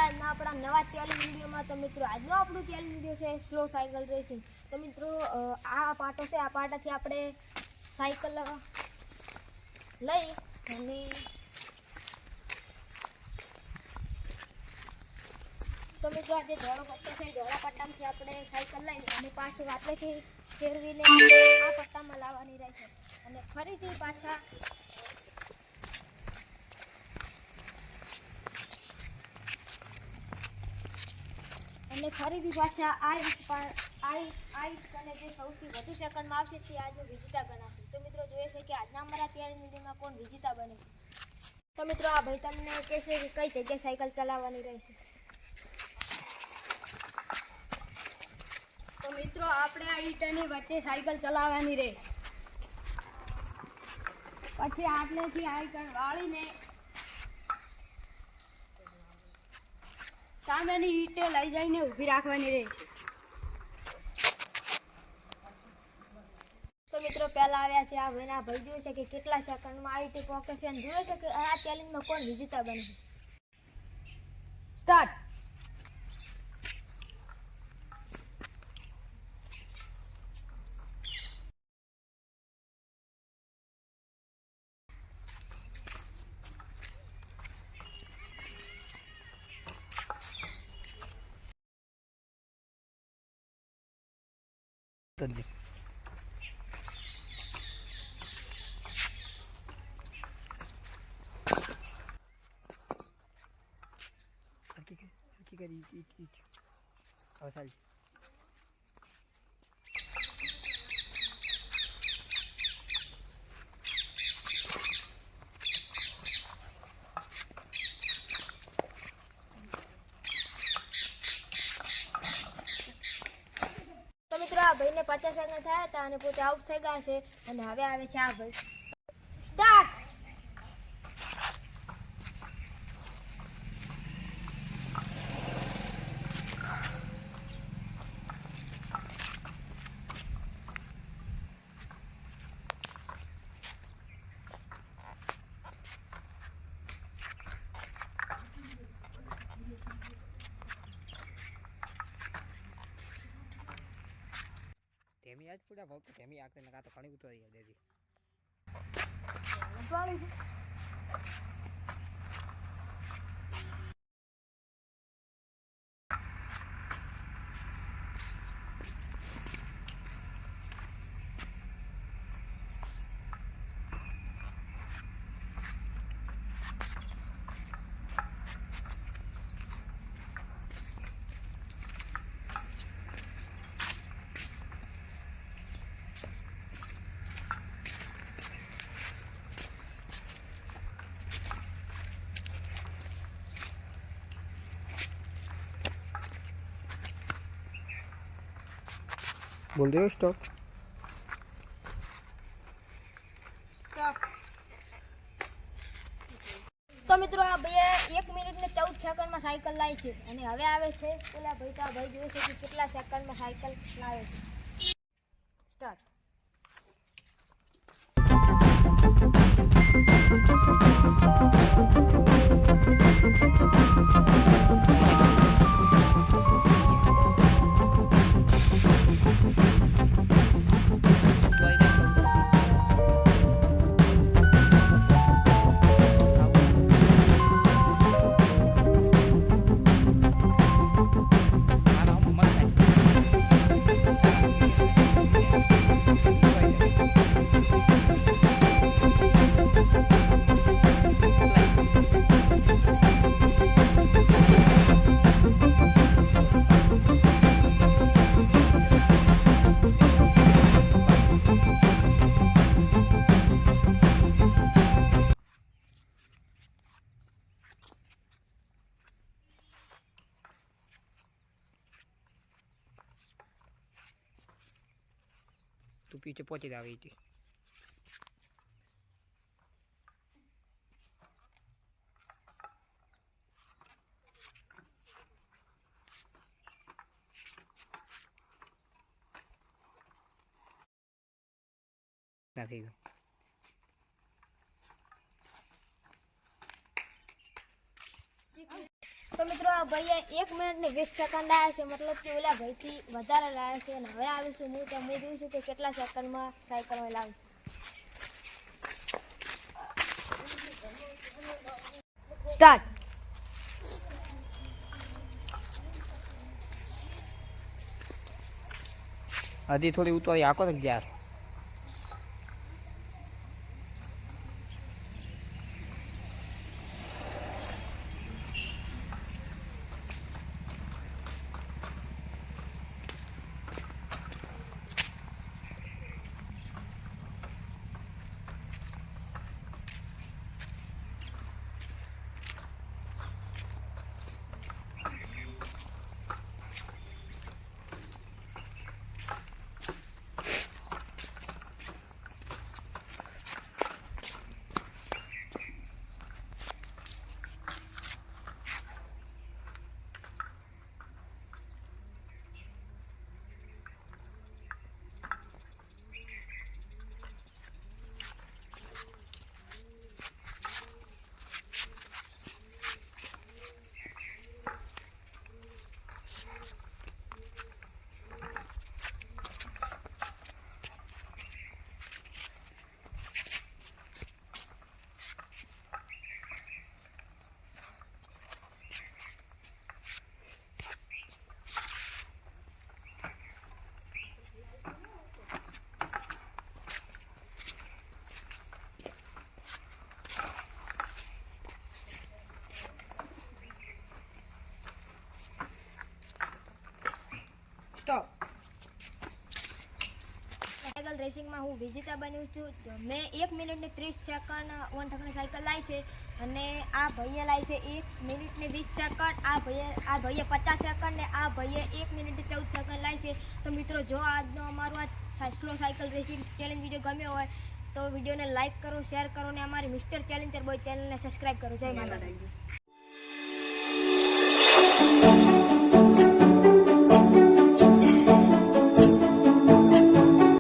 આજના આપણા નવા ચેલેન્જ વિડીયોમાં. તો મિત્રો આજનો આપણું ચેલેન્જ વિડીયો છે સ્લો સાયકલ રેસિંગ. તો મિત્રો આ પાટો છે, આ પાટાથી આપણે સાયકલ લઈ અને તો મિત્રો આજે ધોળો પટ્ટો છે, ધોળા પટ્ટામાંથી આપણે સાયકલ લઈ અને પાછું વાટલેથી ફેરવીને આ પટ્ટામાં લાવવાની રહેશે અને ફરીથી પાછા અને જે સૌથી વધુ સેકન્ડમાં આવશે તે આજનો વિજેતા ગણાશે. તો મિત્રો જોઈએ છે કે આજના અમારા ચેલેન્જ વિડીયોમાં કોણ વિજેતા બને છે. તો મિત્રો આ ભાઈ તમને કહેશે કે કઈ જગ્યાએ સાયકલ ચલાવવાની રહેશે. તો મિત્રો આપણે આ ઈંટની વચ્ચે સાયકલ ચલાવવાની રહેશે. પછી આટલેથી સાયકલ વાળીને સામેની ઈંટે લઈ જઈને ઊભી રાખવાની રહેશે. તો મિત્રો પહેલા આવ્યા છે આ ભાઈના ભાઈ જોઈ છે કે કેટલા સેકન્ડમાં આ ઈંટે પહોંચે છે અને જોઈ છે કે આ ચેલેન્જમાં કોણ વિજેતા બને છે. સ્ટાર્ટ. તો મિત્રો આ ભાઈને 50 સેકન્ડ થયા હતા અને પોતે આઉટ થઈ ગયા છે અને હવે આવે છે આ ભાઈ. સ્ટાર્ટ. તેમી આજ પૂરા ભાવ તેમી આખરે નકા તો ઘણી ઉતરી ગયા દેજી बोल रहे हो स्टॉप. તો મિત્રો આ ભાઈએ 1 મિનિટ ને 14 સેકન્ડમાં સાયકલ લાવી છે અને હવે આવે છે પેલા ભાઈ. તો આ ભાઈ જોવે છે કે કેટલા સેકન્ડમાં સાયકલ લાવે છે. સ્ટાર્ટ. तू पीछे पहुंची जा रही थी. નથી ગયો. તો મિત્રો આ આ ભાઈએ 1 મિનિટ ને 20 સેકન્ડ લાયા છે, મતલબ કે ઓલા ભાઈથી વધારે લાયા છે. અને હવે આવીશું હું તો હું જોઈશું કે કેટલા સેકન્ડમાં સાયકલ લાવું સ્ટાર્ટ. હજી થોડી ઉતરી આખો ને યાર. સ્ટોપ. સાયકલ રેસિંગમાં હું વિજેતા બન્યું છું. મેં 1 મિનિટ ને 30 સેકન્ડ વન ઠકણી સાયકલ લાવી છે અને આ ભાઈએ લાવી છે 1 મિનિટ ને 20 સેકન્ડ. આ ભાઈએ 50 સેકન્ડ ને આ ભાઈએ 1 મિનિટ ને 14 સેકન્ડ લાવી છે. તો મિત્રો જો આજનો અમારો આ slow cycle racing challenge video ગમ્યો હોય તો વિડીયોને લાઇક કરો, શેર કરો અને અમારી મિસ્ટર ચેલેન્જર બોય ચેનલને સબસ્ક્રાઈબ કરો. જય માતાજી.